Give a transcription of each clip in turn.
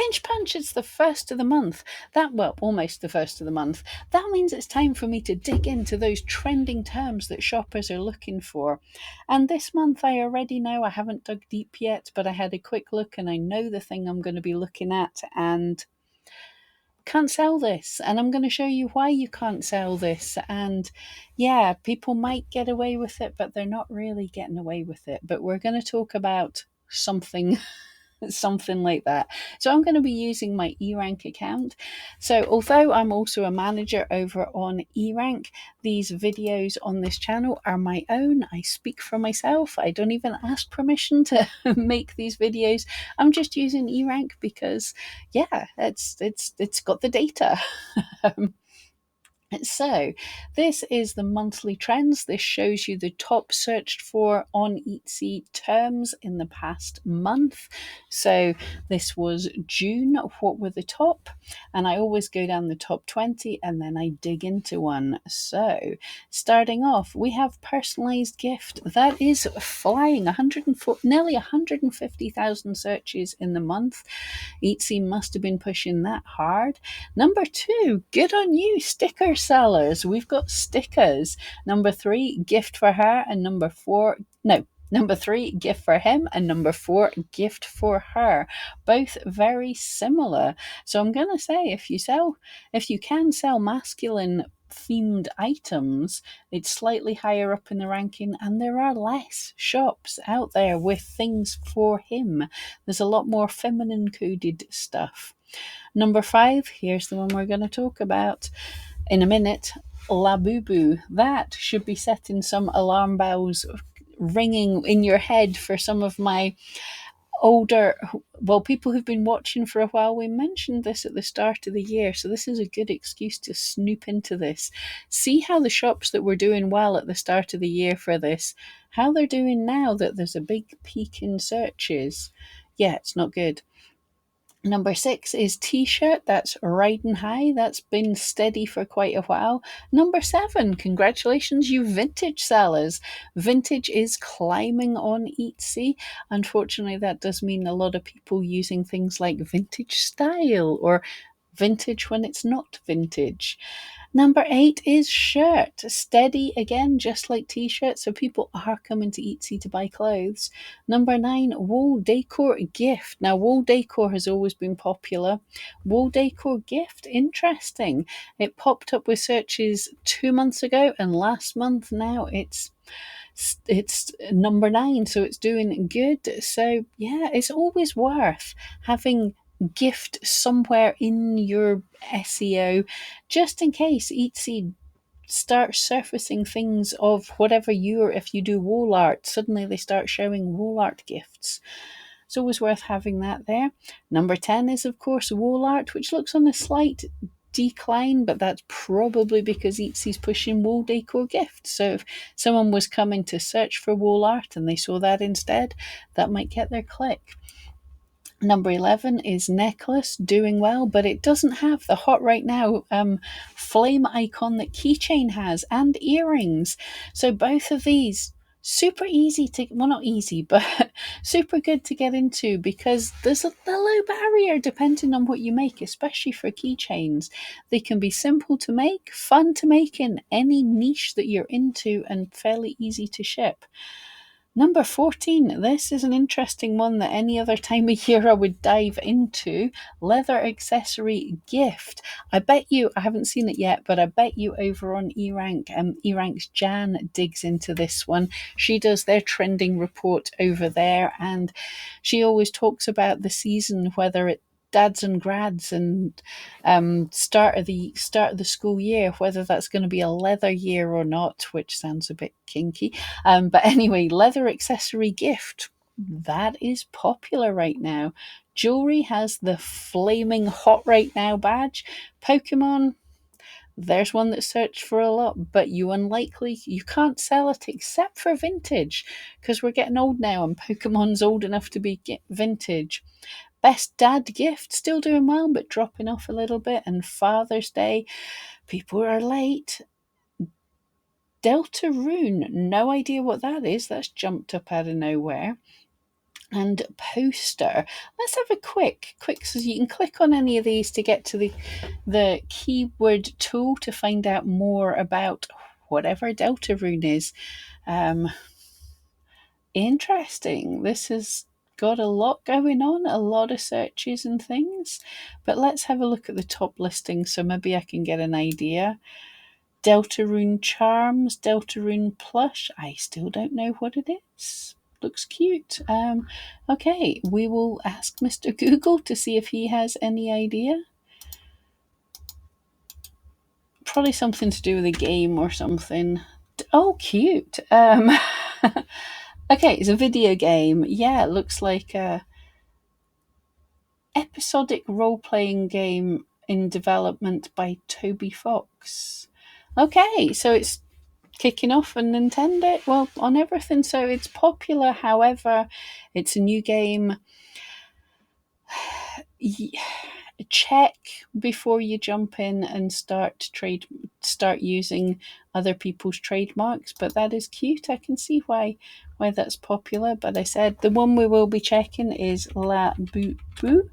Pinch Punch, it's the first of the month. Well, almost the first of the month. That means it's time for me to dig into those trending terms that shoppers are looking for. And this month I already know, I haven't dug deep yet, but I had a quick look and I know the thing I'm going to be looking at and can't sell this. And I'm going to show you why you can't sell this. And yeah, people might get away with it, but they're not really getting away with it. But we're going to talk about something something like that. So I'm going to be using my eRank account. So although I'm also a manager over on eRank, these videos on this channel are my own. I speak for myself. I don't even ask permission to make these videos. I'm just using eRank because yeah, it's got the data. So, this is the monthly trends. This shows you the top searched for on Etsy terms in the past month. So, this was June. What were the top? And I always go down the top 20 and then I dig into one. So, starting off, we have personalized gift. That is flying 104, nearly 150,000 searches in the month. Etsy must have been pushing that hard. Number 2, good on you, sticker sellers. We've got stickers. Number 3, gift for her. And number 3, gift for him. And number 4, gift for her. Both very similar. So I'm going to say if you can sell masculine themed items, it's slightly higher up in the ranking, and there are less shops out there with things for him. There's a lot more feminine coded stuff. Number 5, here's the one we're going to talk about in a minute. Labubu. That should be setting some alarm bells ringing in your head for some of my people who've been watching for a while. We mentioned this at the start of the year, so this is a good excuse to snoop into this. See how the shops that were doing well at the start of the year for this, how they're doing now that there's a big peak in searches. Yeah, it's not good. Number 6 is t-shirt. That's riding high. That's been steady for quite a while. Number 7, congratulations, you vintage sellers. Vintage is climbing on Etsy. Unfortunately, that does mean a lot of people using things like vintage style or vintage when it's not vintage. Number 8 is shirt. Steady again, just like t-shirt. So people are coming to Etsy to buy clothes. Number 9, wall decor gift. Now, wall decor has always been popular. Wall decor gift, interesting. It popped up with searches 2 months ago, and last month now it's number 9, so it's doing good. So yeah, it's always worth having gift somewhere in your SEO just in case Etsy starts surfacing things of whatever if you do wall art, suddenly they start showing wall art gifts. It's always worth having that there. Number 10 is, of course, wall art, which looks on a slight decline, but that's probably because Etsy's pushing wall decor gifts. So if someone was coming to search for wall art and they saw that instead, that might get their click. Number 11 is necklace, doing well, but it doesn't have the hot right now flame icon that keychain has, and earrings. So both of these super easy to, well, not easy, but super good to get into because there's a low barrier depending on what you make, especially for keychains. They can be simple to make, fun to make in any niche that you're into, and fairly easy to ship. Number 14, this is an interesting one that any other time of year I would dive into. Leather accessory gift. I haven't seen it yet, but I bet you over on eRank, eRank's Jan digs into this one. She does their trending report over there, and she always talks about the season, whether it dads and grads and start of the school year, whether that's going to be a leather year or not, which sounds a bit kinky. But anyway, leather accessory gift, that is popular right now. Jewelry has the flaming hot right now badge. Pokemon, there's one that's searched for a lot, but you can't sell it except for vintage because we're getting old now and Pokemon's old enough to be vintage. Best dad gift, still doing well, but dropping off a little bit. And Father's Day, people are late. Delta Rune, no idea what that is. That's jumped up out of nowhere. and poster. Let's have a quick, so you can click on any of these to get to the keyword tool to find out more about whatever Delta Rune is. Interesting. This has got a lot going on, a lot of searches and things. But let's have a look at the top listing so maybe I can get an idea. Delta Rune Charms, Delta Rune Plush. I still don't know what it is. Looks cute. Okay, we will ask Mr. Google to see if he has any idea. Probably something to do with a game or something. Oh, cute. Okay, it's a video game. Yeah, it looks like a episodic role-playing game in development by Toby Fox. Okay, so it's kicking off on Nintendo, well, on everything, so it's popular. However, it's a new game. Check before you jump in and start using other people's trademarks, but that is cute. I can see why that's popular. But I said the one we will be checking is Labubu,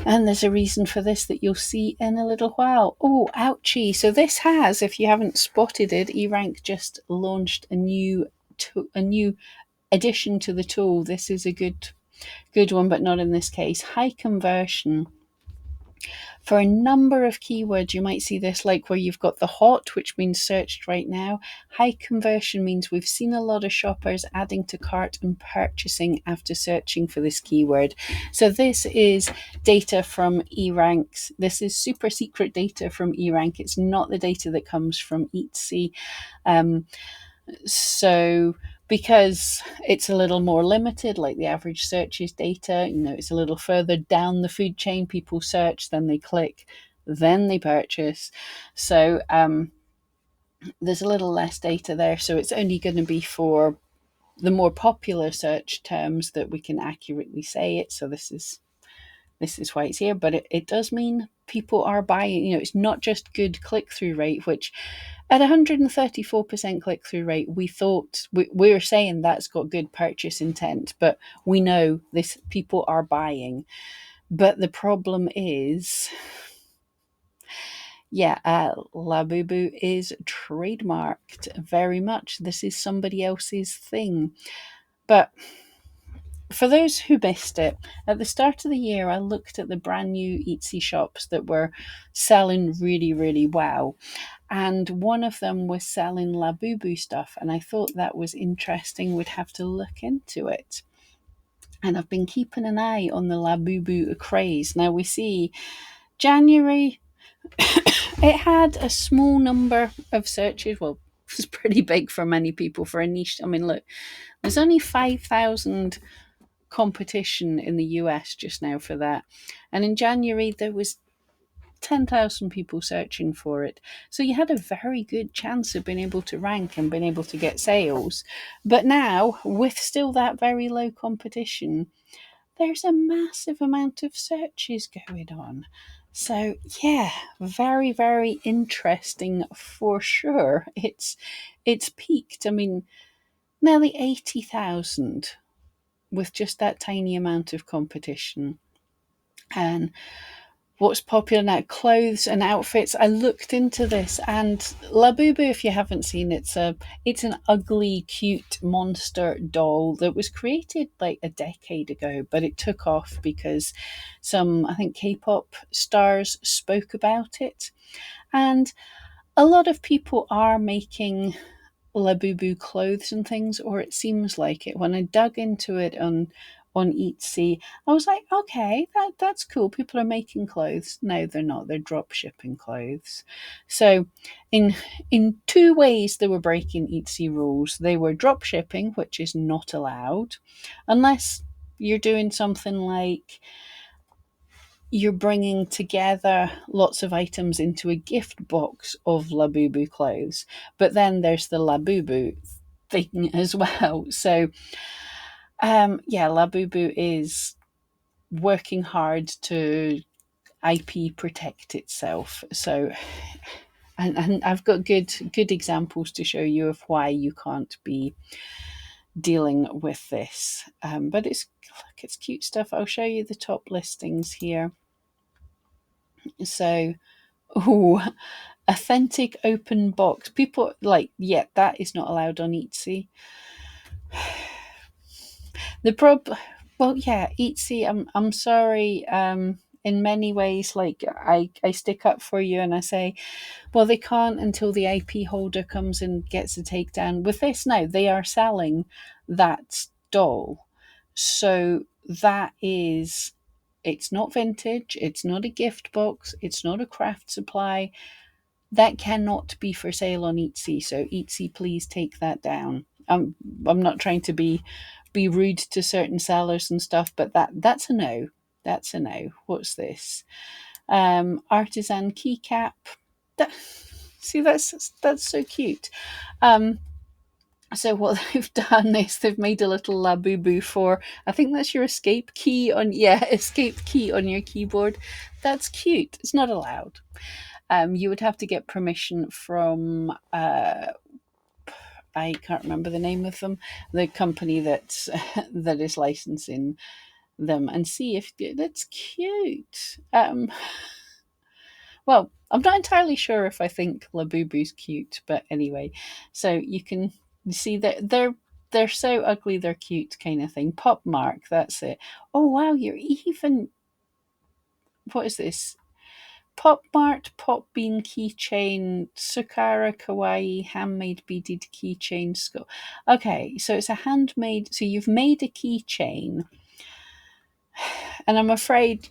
and there's a reason for this that you'll see in a little while. Oh, ouchie. So this has, if you haven't spotted it, eRank just launched a new addition to the tool. This is a good one, but not in this case. High conversion. For a number of keywords, you might see this, like where you've got the hot, which means searched right now. High conversion means we've seen a lot of shoppers adding to cart and purchasing after searching for this keyword. So this is data from eRanks. This is super secret data from eRank. It's not the data that comes from Etsy. So because it's a little more limited, like the average searches data, it's a little further down the food chain. People search, then they click, then they purchase. So there's a little less data there. So it's only going to be for the more popular search terms that we can accurately say it. So this is why it's here, but it does mean people are buying. It's not just good click-through rate, which at 134% click-through rate, we thought we were saying that's got good purchase intent, but we know this people are buying. But the problem is, Labubu is trademarked very much. This is somebody else's thing. But for those who missed it, at the start of the year, I looked at the brand new Etsy shops that were selling really, really well. And one of them was selling Labubu stuff. And I thought that was interesting. We'd have to look into it. And I've been keeping an eye on the Labubu craze. Now we see January, it had a small number of searches. Well, it's pretty big for many people for a niche. I mean, look, there's only 5,000 competition in the US just now for that. And in January, there was 10,000 people searching for it. So you had a very good chance of being able to rank and being able to get sales. But now, with still that very low competition, there's a massive amount of searches going on. So yeah, very, very interesting for sure. It's peaked. I mean, nearly 80,000 with just that tiny amount of competition. And what's popular now? Clothes and outfits. I looked into this, and Labubu, if you haven't seen it, it's an ugly, cute monster doll that was created like a decade ago, but it took off because some, I think, K-pop stars spoke about it. And a lot of people are making Labubu clothes and things, or it seems like it. When I dug into it on Etsy, I was like, okay, that's cool. People are making clothes. No, they're not. They're drop shipping clothes. So in two ways they were breaking Etsy rules. They were drop shipping, which is not allowed, unless you're doing something like you're bringing together lots of items into a gift box of Labubu clothes. But then there's the Labubu thing as well. So, Labubu is working hard to IP protect itself. So, and I've got good examples to show you of why you can't be dealing with this. But it's cute stuff. I'll show you the top listings here. So, oh, authentic open box. People like, yeah, that is not allowed on Etsy. The well, yeah, Etsy. I'm sorry. In many ways, like I stick up for you and I say, well, they can't until the IP holder comes and gets a takedown. With this now, they are selling that doll, so that is. It's not vintage. It's not a gift box. It's not a craft supply. That cannot be for sale on Etsy. So Etsy, please take that down. I'm not trying to be rude to certain sellers and stuff, but that's a no. That's a no. What's this? Artisan keycap. That, see, that's so cute. So what they've done is they've made a little Labubu for, I think that's your escape key on, yeah, escape key on your keyboard. That's cute. It's not allowed. You would have to get permission from I can't remember the name of them, the company that that is licensing them, and see if that's cute. Well, I'm not entirely sure if I think Labubu's cute, but anyway, so you can see that they're so ugly they're cute kind of thing. Pop Mark, that's it. Oh wow, you're even. What is this? Pop Mart Pop Bean Keychain Sukara Kawaii Handmade Beaded Keychain Skull. Okay, so it's a handmade. So you've made a keychain, and I'm afraid,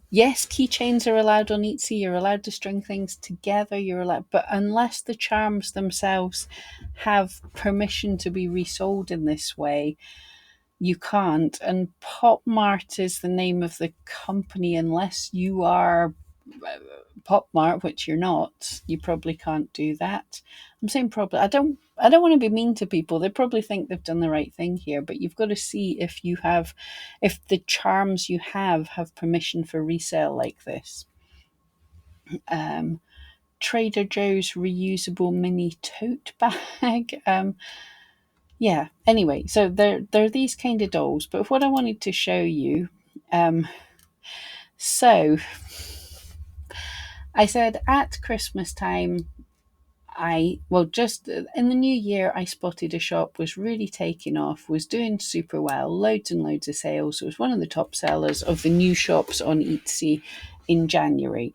yes, keychains are allowed on Etsy. You're allowed to string things together. You're allowed, but unless the charms themselves have permission to be resold in this way, you can't. And Pop Mart is the name of the company, unless you are Pop Mart, which you're not. You probably can't do that. I'm saying probably. I don't want to be mean to people. They probably think they've done the right thing here, but you've got to see if the charms you have permission for resale like this. Trader Joe's reusable mini tote bag. Yeah. Anyway, so they're these kind of dolls. But what I wanted to show you, so I said at Christmas time, just in the new year, I spotted a shop was really taking off, was doing super well, loads and loads of sales. It was one of the top sellers of the new shops on Etsy in January.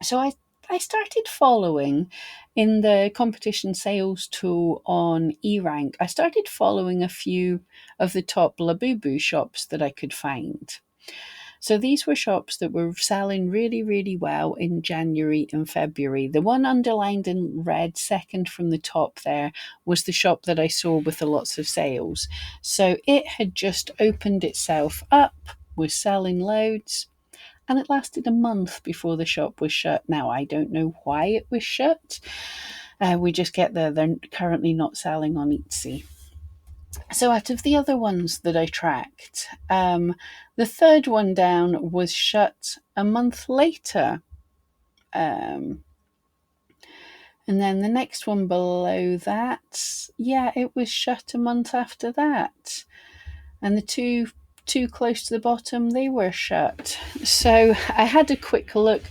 So I started following in the competition sales tool on eRank. I started following a few of the top Labubu shops that I could find. So these were shops that were selling really, really well in January and February. The one underlined in red, second from the top there, was the shop that I saw with the lots of sales. So it had just opened itself up, was selling loads, and it lasted a month before the shop was shut. Now, I don't know why it was shut. We just get there. They're currently not selling on Etsy. So out of the other ones that I tracked, the third one down was shut a month later. And then the next one below that, yeah, it was shut a month after that. And the two close to the bottom, they were shut. So I had a quick look.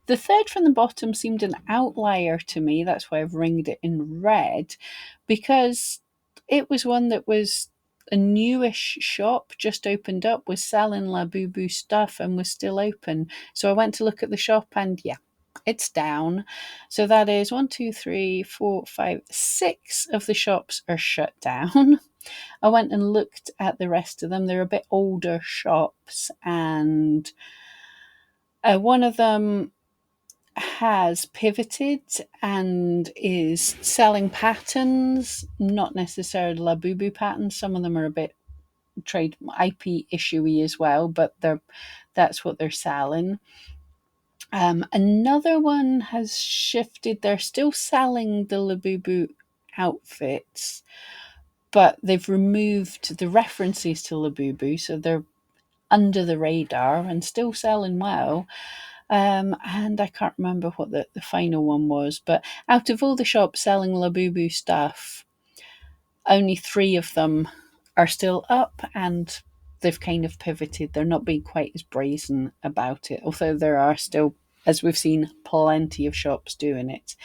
The third from the bottom seemed an outlier to me. That's why I've ringed it in red, because it was one that was a newish shop, just opened up, was selling Labubu stuff and was still open. So I went to look at the shop and yeah, it's down. So that is 1, 2, 3, 4, 5, 6 of the shops are shut down. I went and looked at the rest of them. They're a bit older shops, and one of them has pivoted and is selling patterns, not necessarily Labubu patterns. Some of them are a bit trade IP issuey as well, but that's what they're selling. Another one has shifted. They're still selling the Labubu outfits, but they've removed the references to Labubu, so they're under the radar and still selling well. And I can't remember what the final one was, but out of all the shops selling Labubu stuff, only 3 of them are still up, and they've kind of pivoted. They're not being quite as brazen about it, although there are still, as we've seen, plenty of shops doing it.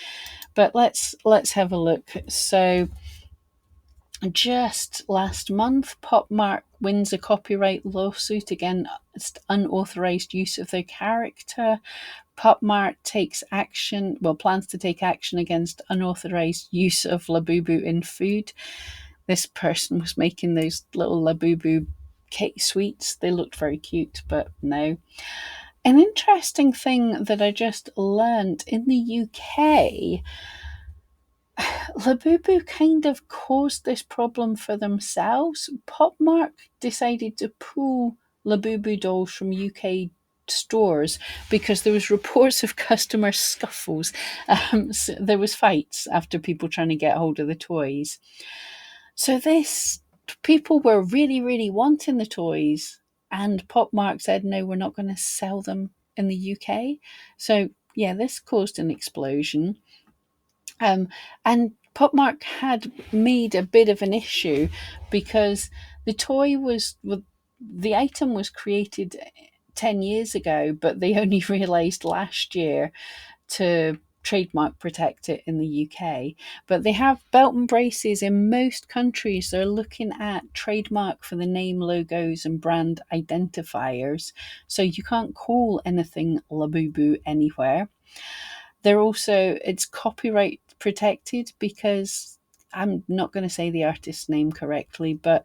But let's have a look. So just last month, Popmark wins a copyright lawsuit against unauthorized use of their character. Popmark takes action, well, plans to take action against unauthorized use of Labubu in food. This person was making those little Labubu cake sweets. They looked very cute, but no. An interesting thing that I just learned in the UK, Labubu kind of caused this problem for themselves. Popmark decided to pull Labubu dolls from UK stores because there was reports of customer scuffles. So there was fights after people trying to get hold of the toys. So this people were really, really wanting the toys, and Popmark said, no, we're not going to sell them in the UK. So yeah, this caused an explosion. And Popmark had made a bit of an issue because the item was created 10 years ago, but they only realised last year to trademark protect it in the UK. But they have belt and braces in most countries. They're looking at trademark for the name, logos, and brand identifiers. So you can't call anything Labubu anywhere. They're also, it's copyright protected because I'm not going to say the artist's name correctly, but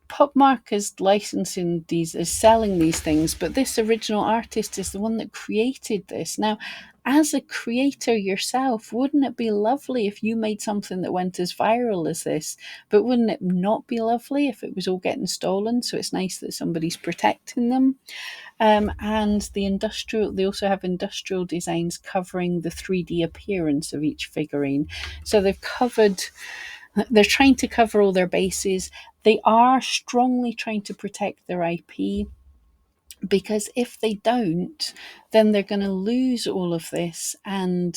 Popmark is licensing these, is selling these things, but this original artist is the one that created this. Now, as a creator yourself, wouldn't it be lovely if you made something that went as viral as this? But wouldn't it not be lovely if it was all getting stolen? So it's nice that somebody's protecting them. And they also have industrial designs covering the 3D appearance of each figurine. So they're trying to cover all their bases. They are strongly trying to protect their IP, because if they don't, then they're going to lose all of this, and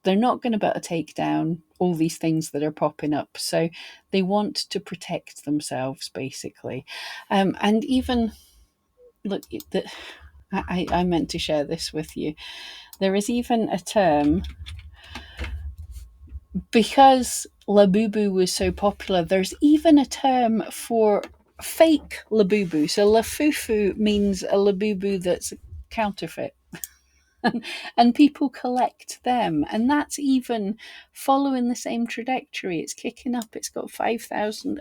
they're not going to be able to take down all these things that are popping up. So they want to protect themselves, basically. And even, look, I meant to share this with you. There is even a term, because Labubu was so popular, there's even a term for fake Labubu. So Lafufu means a Labubu that's a counterfeit. And people collect them, and that's even following the same trajectory. It's kicking up. It's got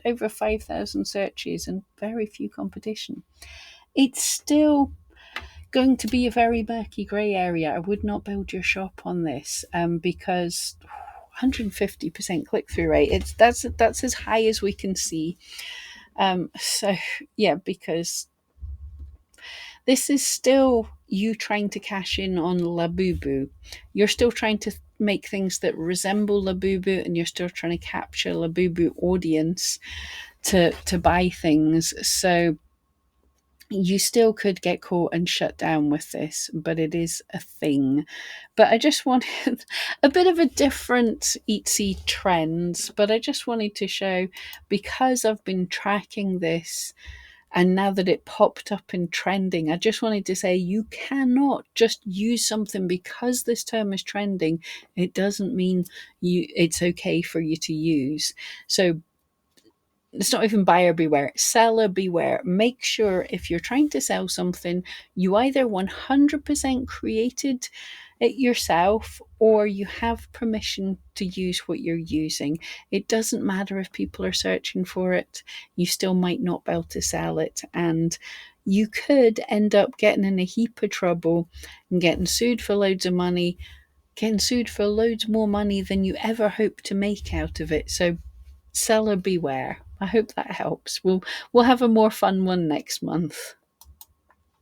over 5,000 searches and very few competition. It's still going to be a very murky grey area. I would not build your shop on this, because 150% click-through rate, that's as high as we can see. So yeah, because this is still you trying to cash in on Labubu. You're still trying to make things that resemble Labubu, and you're still trying to capture Labubu audience to buy things. So you still could get caught and shut down with this, but it is a thing. But I just wanted a bit of a different Etsy trends, but I just wanted to show, because I've been tracking this, and now that it popped up in trending, I just wanted to say you cannot just use something because this term is trending. It doesn't mean it's okay for you to use. So it's not even buyer beware, seller beware. Make sure if you're trying to sell something, you either 100% created it yourself, or you have permission to use what you're using. It doesn't matter if people are searching for it, you still might not be able to sell it, and you could end up getting in a heap of trouble and getting sued for loads of money, getting sued for loads more money than you ever hope to make out of it. So seller beware. I hope that helps. We'll have a more fun one next month.